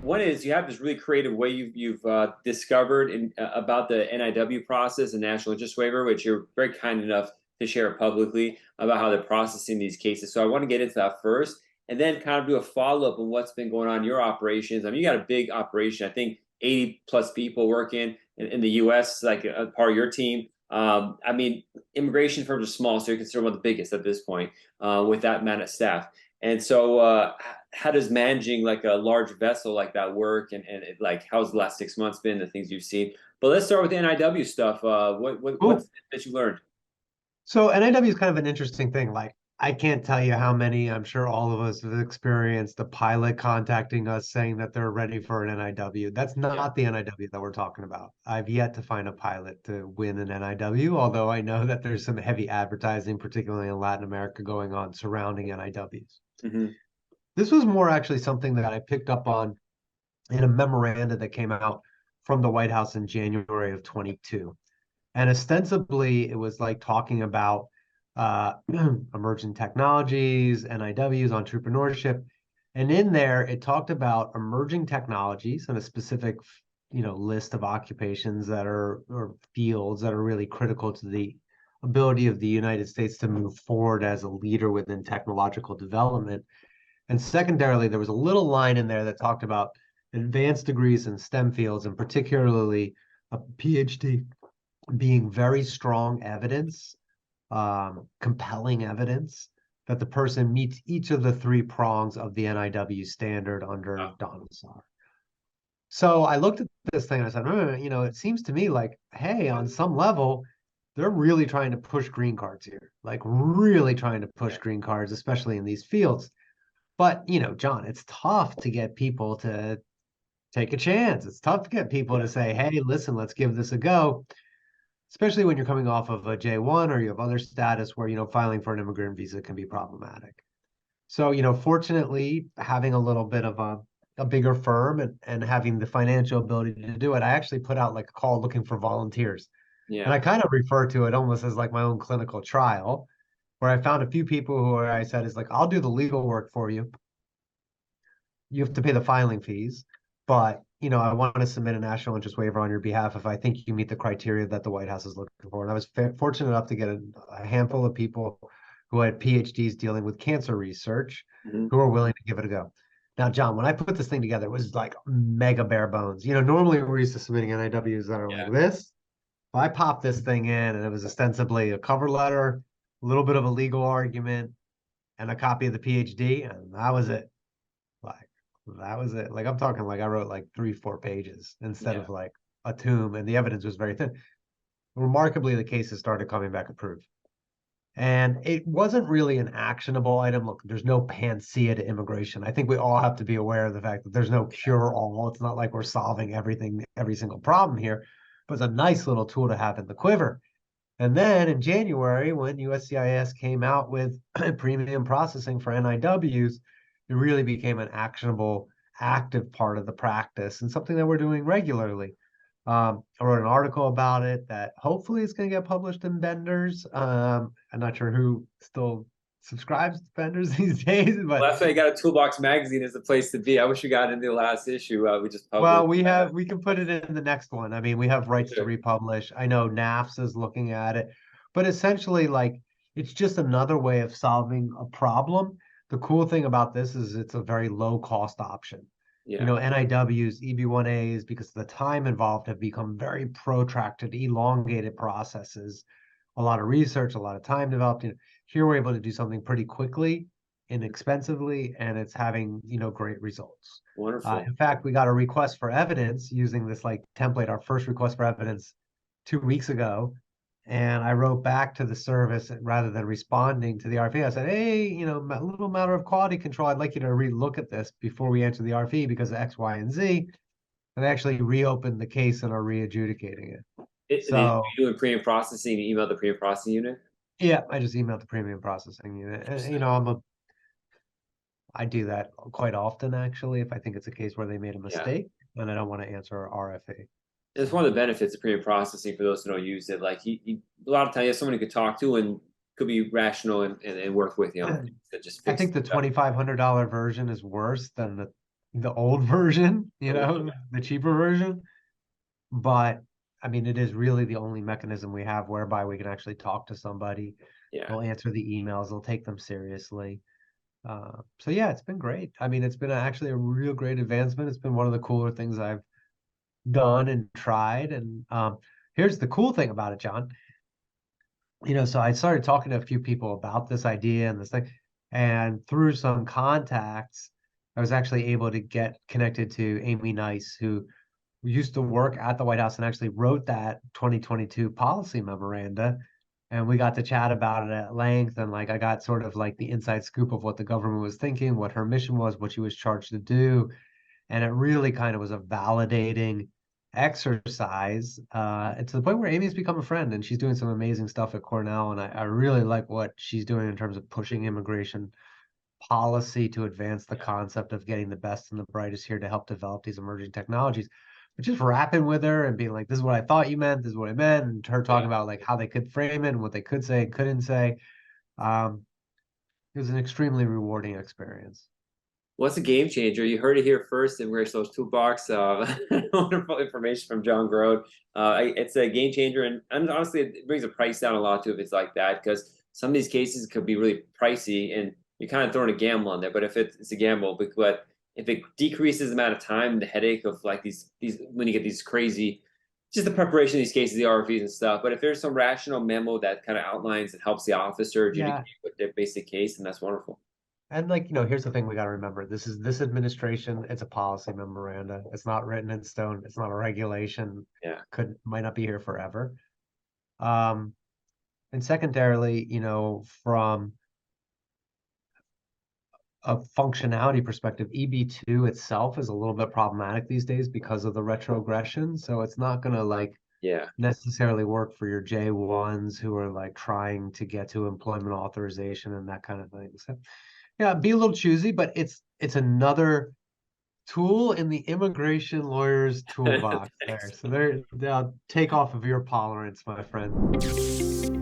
One is you have this really creative way you've discovered about the NIW process and national interest waiver, which you're very kind enough to share publicly about how they're processing these cases. So I want to get into that first, and then kind of do a follow up on what's been going on in your operations. I mean, you got a big operation. I think 80 plus people working in the U.S. like a part of your team. I mean, immigration firms are small, so you're considered one of the biggest at this point with that amount of staff. And so, how does managing like a large vessel like that work? And like, how's the last 6 months been? The things you've seen. But let's start with the NIW stuff. What's Cool. that you learned? So NIW is kind of an interesting thing. Like, I can't tell you how many, I'm sure all of us have experienced a pilot contacting us saying that they're ready for an NIW. That's Yeah. not the NIW that we're talking about. I've yet to find a pilot to win an NIW, although I know that there's some heavy advertising, particularly in Latin America, going on surrounding NIWs. Hmm. This was more actually something that I picked up on in a memoranda that came out from the White House in January of 22. And ostensibly, it was like talking about emerging technologies, NIWs, entrepreneurship. And in there, it talked about emerging technologies and a specific, list of occupations that are or fields that are really critical to the ability of the United States to move forward as a leader within technological development. And secondarily, there was a little line in there that talked about advanced degrees in STEM fields, and particularly a PhD being very strong evidence, compelling evidence that the person meets each of the three prongs of the NIW standard under Donaldson. So I looked at this thing and I said, it seems to me like, hey, on some level, they're really trying to push green cards here, like really trying to push green cards, especially in these fields. But, John, it's tough to get people to take a chance. It's tough to get people Yeah. to say, hey, listen, let's give this a go, especially when you're coming off of a J1 or you have other status where, filing for an immigrant visa can be problematic. So, fortunately, having a little bit of a bigger firm and having the financial ability to do it, I actually put out like a call looking for volunteers. And Yeah. I kind of refer to it almost as like my own clinical trial, where I found a few people who I said is like, I'll do the legal work for you. You have to pay the filing fees, but I want to submit a national interest waiver on your behalf if I think you meet the criteria that the White House is looking for. And I was fortunate enough to get a handful of people who had PhDs dealing with cancer research Hmm. who were willing to give it a go. Now, John, when I put this thing together, it was like mega bare bones. Normally we're used to submitting NIWs that are Yeah. like this. I popped this thing in, and it was ostensibly a cover letter, a little bit of a legal argument, and a copy of the PhD, and that was it. Like that was it. Like I'm talking like I wrote like 3, 4 pages instead Yeah. of like a tomb, and the evidence was very thin. Remarkably, the cases started coming back approved. And it wasn't really an actionable item. Look, there's no panacea to immigration. I think we all have to be aware of the fact that there's no cure all. It's not like we're solving everything, every single problem here, but it's a nice little tool to have in the quiver. And then in January, when USCIS came out with premium processing for NIWs, it really became an actionable, active part of the practice and something that we're doing regularly. I wrote an article about it that hopefully is going to get published in Benders. I'm not sure who still subscribes to Benders these days, Well, but that's why you got a Toolbox magazine as the place to be. I wish you got into the last issue. We just published. well, we can put it in the next one. I mean, we have rights to republish. I know NAFS is looking at it, but essentially, like, it's just another way of solving a problem. The cool thing about this is it's a very low cost option. Yeah. NIWs, EB-1As, because of the time involved, have become very protracted, elongated processes. A lot of research, a lot of time developed. Here we're able to do something pretty quickly, inexpensively, and it's having great results. Wonderful. In fact, we got a request for evidence using this like template, our first request for evidence 2 weeks ago. And I wrote back to the service rather than responding to the RFE. I said, hey, a little matter of quality control. I'd like you to relook at this before we enter the RFE because of X, Y, and Z. And they actually reopened the case and are re-adjudicating it. Did So you do in premium processing? You emailed the premium processing unit? yeah, I just emailed the premium processing unit. And, Interesting. I do that quite often actually if I think it's a case where they made a Yeah. mistake and I don't want to answer a RFA. It's one of the benefits of premium processing for those who don't use it. Like a lot of times you have someone you could talk to and could be rational and work with you on things that just I fix think the stuff. $2,500 version is worse than the the old version, Yeah. the cheaper version. But I mean, it is really the only mechanism we have whereby we can actually talk to somebody. Yeah. They'll answer the emails, they'll take them seriously. So yeah, it's been great. I mean, it's been actually a real great advancement. It's been one of the cooler things I've done and tried. And here's the cool thing about it, John. So I started talking to a few people about this idea and this thing, and through some contacts, I was actually able to get connected to Amy Nice, who used to work at the White House and actually wrote that 2022 policy memoranda. And we got to chat about it at length. And like, I got sort of like the inside scoop of what the government was thinking, what her mission was, what she was charged to do. And it really kind of was a validating exercise, to the point where Amy's become a friend and she's doing some amazing stuff at Cornell. And I really like what she's doing in terms of pushing immigration policy to advance the concept of getting the best and the brightest here to help develop these emerging technologies. But just rapping with her and being like, this is what I thought you meant, this is what I meant, and her talking Yeah. about like how they could frame it and what they could say and couldn't say. Um, it was an extremely rewarding experience. What's a game changer? You heard it here first in Rich Soul's Toolbox. Wonderful information from John Grode. It's a game changer, and honestly, it brings the price down a lot too if it's like that, because some of these cases could be really pricey, and you're kind of throwing a gamble on there. But if it's a gamble, but if it decreases the amount of time, the headache of like these when you get these crazy, just the preparation of these cases, the RFEs and stuff. But if there's some rational memo that kind of outlines and helps the officer Yeah. adjudicate with their basic case, and that's wonderful. And like, here's the thing we got to remember. This is this administration, it's a policy memoranda. It's not written in stone. It's not a regulation. Yeah. Might not be here forever. Um, and secondarily, from a functionality perspective, EB2 itself is a little bit problematic these days because of the retrogression. So it's not gonna like Yeah. necessarily work for your J1s who are like trying to get to employment authorization and that kind of thing. So yeah, be a little choosy, but it's another tool in the immigration lawyer's toolbox there. Thanks. So they'll take off of your tolerance, my friend.